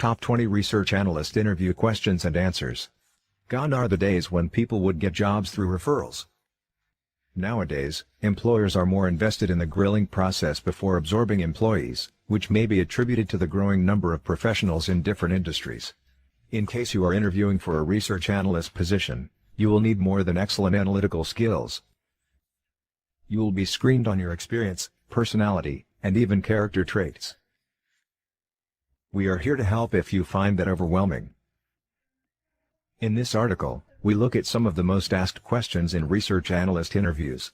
Top 20 Research Analyst Interview Questions and Answers. Gone are the days when people would get jobs through referrals. Nowadays, employers are more invested in the grilling process before absorbing employees, which may be attributed to the growing number of professionals in different industries. In case you are interviewing for a research analyst position, you will need more than excellent analytical skills. You will be screened on your experience, personality, and even character traits. We are here to help if you find that overwhelming. In this article, we look at some of the most asked questions in research analyst interviews.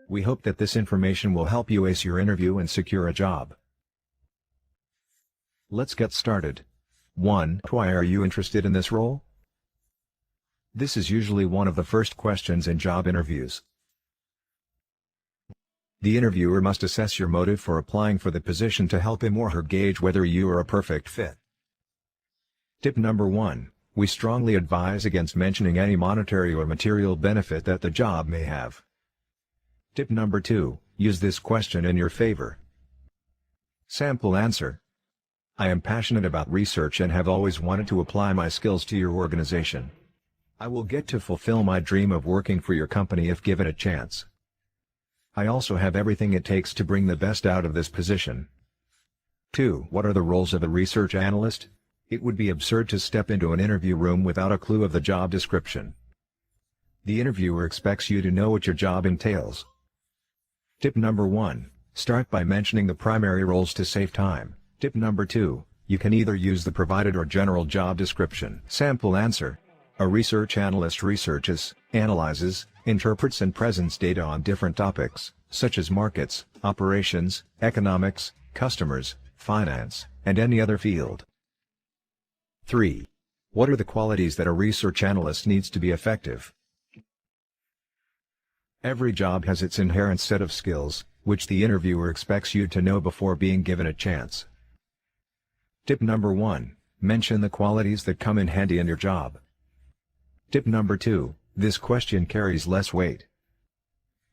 We hope that this information will help you ace your interview and secure a job. Let's get started. 1. Why are you interested in this role? This is usually one of the first questions in job interviews. The interviewer must assess your motive for applying for the position to help him or her gauge whether you are a perfect fit. Tip number 1. We strongly advise against mentioning any monetary or material benefit that the job may have. Tip number 2. Use this question in your favor. Sample answer. I am passionate about research and have always wanted to apply my skills to your organization. I will get to fulfill my dream of working for your company if given a chance. I also have everything it takes to bring the best out of this position. 2. What are the roles of a research analyst? It would be absurd to step into an interview room without a clue of the job description. The interviewer expects you to know what your job entails. Tip number 1. Start by mentioning the primary roles to save time. Tip number 2. You can either use the provided or general job description. Sample answer. A research analyst researches, analyzes, interprets and presents data on different topics, such as markets, operations, economics, customers, finance, and any other field. 3. What are the qualities that a research analyst needs to be effective? Every job has its inherent set of skills, which the interviewer expects you to know before being given a chance. Tip number 1. Mention the qualities that come in handy in your job. Tip number 2. This question carries less weight.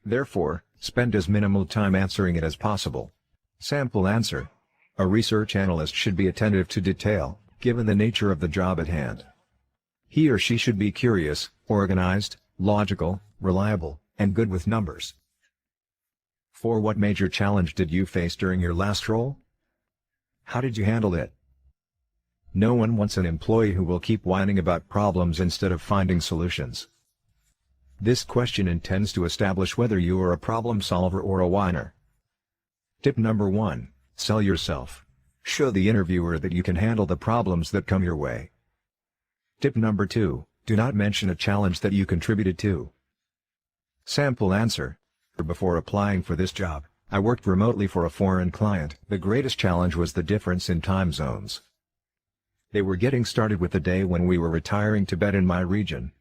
Therefore, spend as minimal time answering it as possible. Sample answer. A research analyst should be attentive to detail, given the nature of the job at hand. He or she should be curious, organized, logical, reliable, and good with numbers. 4. What major challenge did you face during your last role? How did you handle it? No one wants an employee who will keep whining about problems instead of finding solutions. This question intends to establish whether you are a problem solver or a whiner. Tip number 1. Sell yourself. Show the interviewer that you can handle the problems that come your way. Tip number 2. Do not mention a challenge that you contributed to. Sample answer. Before applying for this job, I worked remotely for a foreign client. The greatest challenge was the difference in time zones. They were getting started with the day when we were retiring to bed in my region.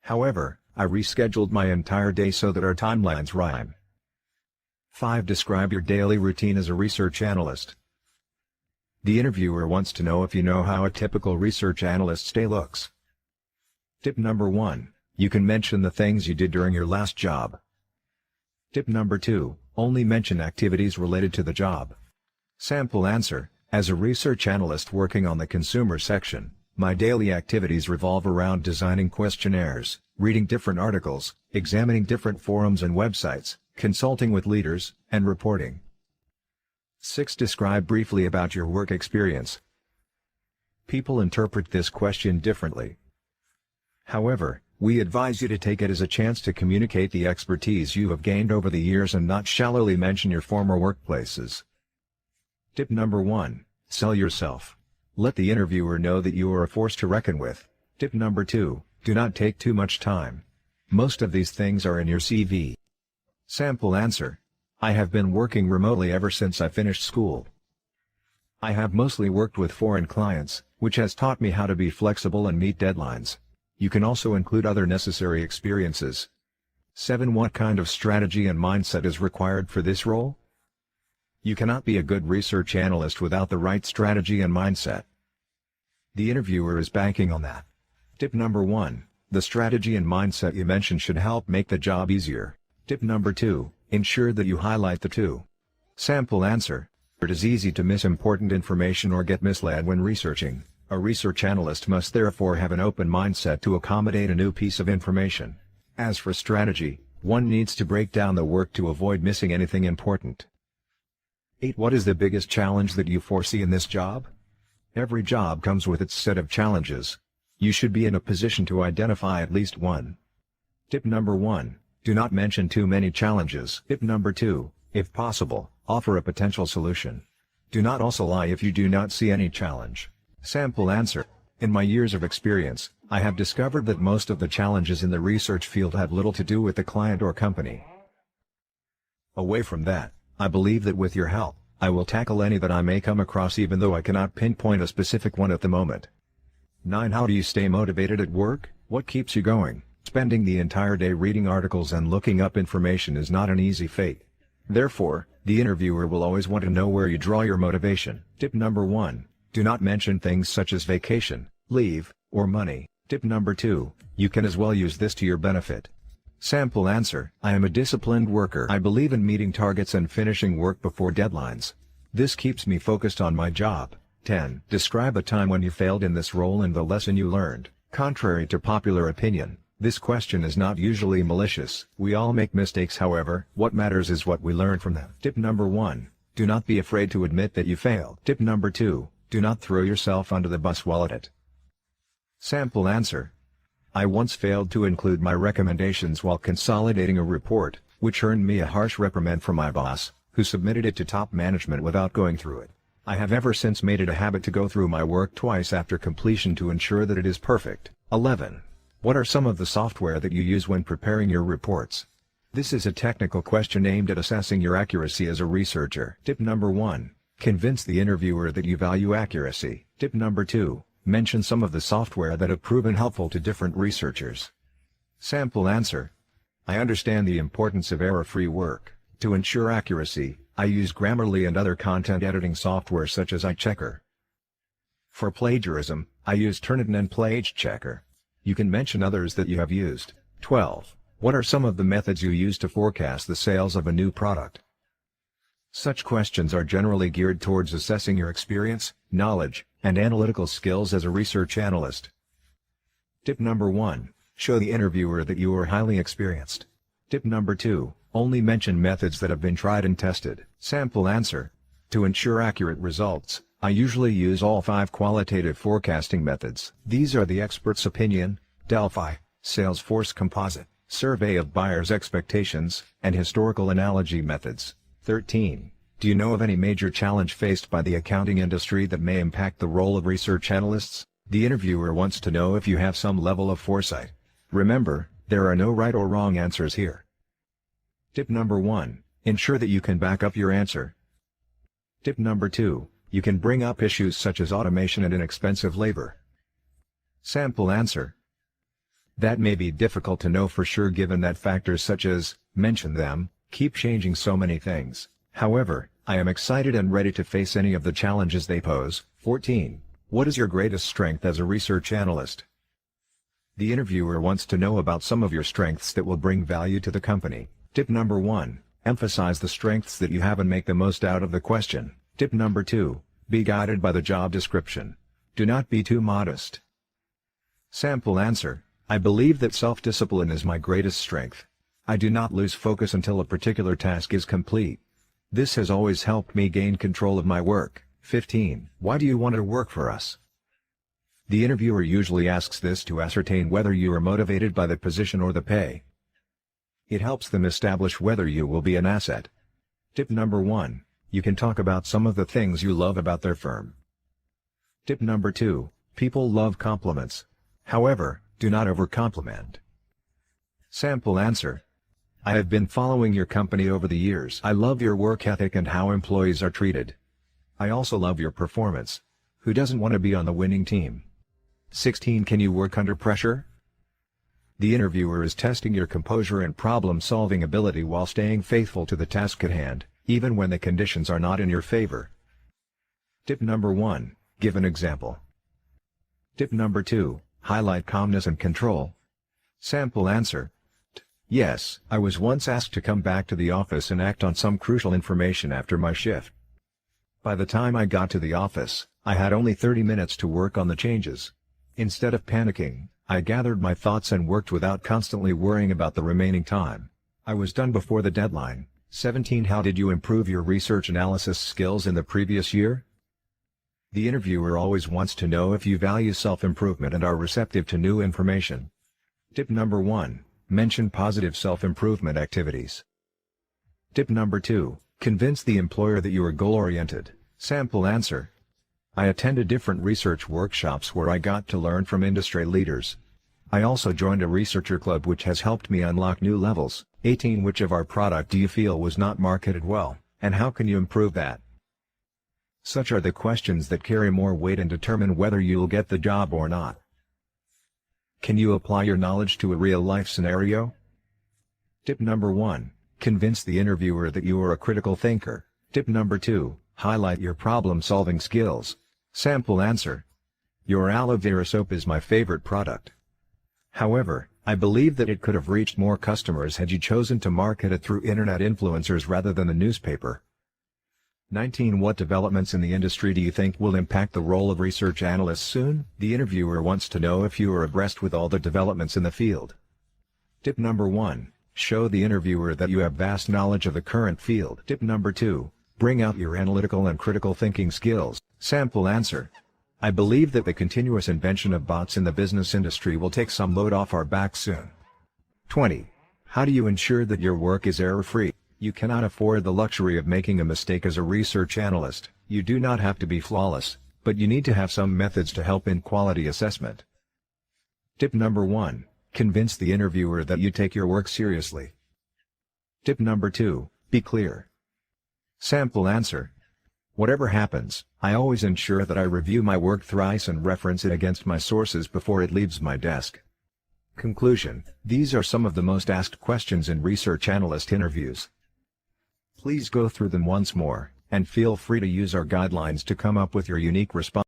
However, I rescheduled my entire day so that our timelines rhyme. 5. Describe your daily routine as a research analyst. The interviewer wants to know if you know how a typical research analyst's day looks. Tip number 1. You can mention the things you did during your last job. Tip number 2. Only mention activities related to the job. Sample answer. As a research analyst working on the consumer section, my daily activities revolve around designing questionnaires, reading different articles, examining different forums and websites, consulting with leaders, and reporting. 6. Describe briefly about your work experience. People interpret this question differently. However, we advise you to take it as a chance to communicate the expertise you have gained over the years and not shallowly mention your former workplaces. Tip number 1. Sell yourself. Let the interviewer know that you are a force to reckon with. Tip number 2. Do not take too much time. Most of these things are in your CV. Sample answer. I have been working remotely ever since I finished school. I have mostly worked with foreign clients, which has taught me how to be flexible and meet deadlines. You can also include other necessary experiences. 7. What kind of strategy and mindset is required for this role? You cannot be a good research analyst without the right strategy and mindset. The interviewer is banking on that. Tip number 1. The strategy and mindset you mentioned should help make the job easier. Tip number 2. Ensure that you highlight the two. Sample answer. It is easy to miss important information or get misled when researching. A research analyst must therefore have an open mindset to accommodate a new piece of information. As for strategy, one needs to break down the work to avoid missing anything important. 8. What is the biggest challenge that you foresee in this job? Every job comes with its set of challenges. You should be in a position to identify at least one. Tip number 1. Do not mention too many challenges. Tip number 2. If possible, offer a potential solution. Do not also lie if you do not see any challenge. Sample answer. In my years of experience, I have discovered that most of the challenges in the research field have little to do with the client or company. Away from that, I believe that with your help, I will tackle any that I may come across even though I cannot pinpoint a specific one at the moment. 9. How do you stay motivated at work? What keeps you going? Spending the entire day reading articles and looking up information is not an easy feat. Therefore, the interviewer will always want to know where you draw your motivation. Tip number 1. Do not mention things such as vacation, leave, or money. Tip number 2. You can as well use this to your benefit. Sample answer. I am a disciplined worker. I believe in meeting targets and finishing work before deadlines. This keeps me focused on my job. 10. Describe a time when you failed in this role and the lesson you learned. Contrary to popular opinion, this question is not usually malicious. We all make mistakes, however, what matters is what we learn from them. Tip number 1. Do not be afraid to admit that you failed. Tip number 2. Do not throw yourself under the bus while at it. Sample answer. I once failed to include my recommendations while consolidating a report, which earned me a harsh reprimand from my boss, who submitted it to top management without going through it. I have ever since made it a habit to go through my work twice after completion to ensure that it is perfect. 11. What are some of the software that you use when preparing your reports? This is a technical question aimed at assessing your accuracy as a researcher. Tip number 1. Convince the interviewer that you value accuracy. Tip number 2. Mention some of the software that have proven helpful to different researchers. Sample answer. I understand the importance of error-free work. To ensure accuracy, I use Grammarly and other content editing software such as iChecker. For plagiarism, I use Turnitin and PlageChecker. You can mention others that you have used. 12. What are some of the methods you use to forecast the sales of a new product? Such questions are generally geared towards assessing your experience, knowledge, and analytical skills as a research analyst. Tip number 1. Show the interviewer that you are highly experienced. Tip number 2. Only mention methods that have been tried and tested. Sample answer. To ensure accurate results, I usually use all 5 qualitative forecasting methods. These are the expert's opinion, Delphi, Salesforce composite, survey of buyers' expectations, and historical analogy methods. 13. Do you know of any major challenge faced by the accounting industry that may impact the role of research analysts? The interviewer wants to know if you have some level of foresight. Remember, there are no right or wrong answers here. Tip number 1. Ensure that you can back up your answer. Tip number 2. You can bring up issues such as automation and inexpensive labor. Sample answer. That may be difficult to know for sure given that factors such as, mention them, keep changing so many things. However, I am excited and ready to face any of the challenges they pose. 14. What is your greatest strength as a research analyst? The interviewer wants to know about some of your strengths that will bring value to the company. Tip number 1. Emphasize the strengths that you have and make the most out of the question. Tip number 2. Be guided by the job description. Do not be too modest. Sample answer. I believe that self-discipline is my greatest strength. I do not lose focus until a particular task is complete. This has always helped me gain control of my work. 15. Why do you want to work for us? The interviewer usually asks this to ascertain whether you are motivated by the position or the pay. It helps them establish whether you will be an asset. Tip number 1. You can talk about some of the things you love about their firm. Tip number 2. People love compliments. However, do not over-compliment. Sample answer. I have been following your company over the years. I love your work ethic and how employees are treated. I also love your performance. Who doesn't want to be on the winning team? 16. Can you work under pressure? The interviewer is testing your composure and problem-solving ability while staying faithful to the task at hand, even when the conditions are not in your favor. Tip number 1. Give an example. Tip number 2. Highlight calmness and control. Sample answer. Yes, I was once asked to come back to the office and act on some crucial information after my shift. By the time I got to the office, I had only 30 minutes to work on the changes. Instead of panicking, I gathered my thoughts and worked without constantly worrying about the remaining time. I was done before the deadline. 17. How did you improve your research analysis skills in the previous year? The interviewer always wants to know if you value self-improvement and are receptive to new information. Tip number 1. Mention positive self-improvement activities. Tip number 2. Convince the employer that you are goal-oriented. Sample answer. I attended different research workshops where I got to learn from industry leaders. I also joined a researcher club which has helped me unlock new levels. 18. Which of our product do you feel was not marketed well, and how can you improve that? Such are the questions that carry more weight and determine whether you'll get the job or not. Can you apply your knowledge to a real-life scenario? Tip number 1. Convince the interviewer that you are a critical thinker. Tip number 2. Highlight your problem-solving skills. Sample answer. Your aloe vera soap is my favorite product. However, I believe that it could have reached more customers had you chosen to market it through internet influencers rather than the newspaper. 19. What developments in the industry do you think will impact the role of research analysts soon? The interviewer wants to know if you are abreast with all the developments in the field. Tip number 1. Show the interviewer that you have vast knowledge of the current field. Tip number 2. Bring out your analytical and critical thinking skills. Sample answer. I believe that the continuous invention of bots in the business industry will take some load off our backs soon. 20. How do you ensure that your work is error-free? You cannot afford the luxury of making a mistake as a research analyst. You do not have to be flawless, but you need to have some methods to help in quality assessment. Tip number 1. Convince the interviewer that you take your work seriously. Tip number 2. Be clear. Sample answer. Whatever happens, I always ensure that I review my work thrice and reference it against my sources before it leaves my desk. Conclusion. These are some of the most asked questions in research analyst interviews. Please go through them once more, and feel free to use our guidelines to come up with your unique response.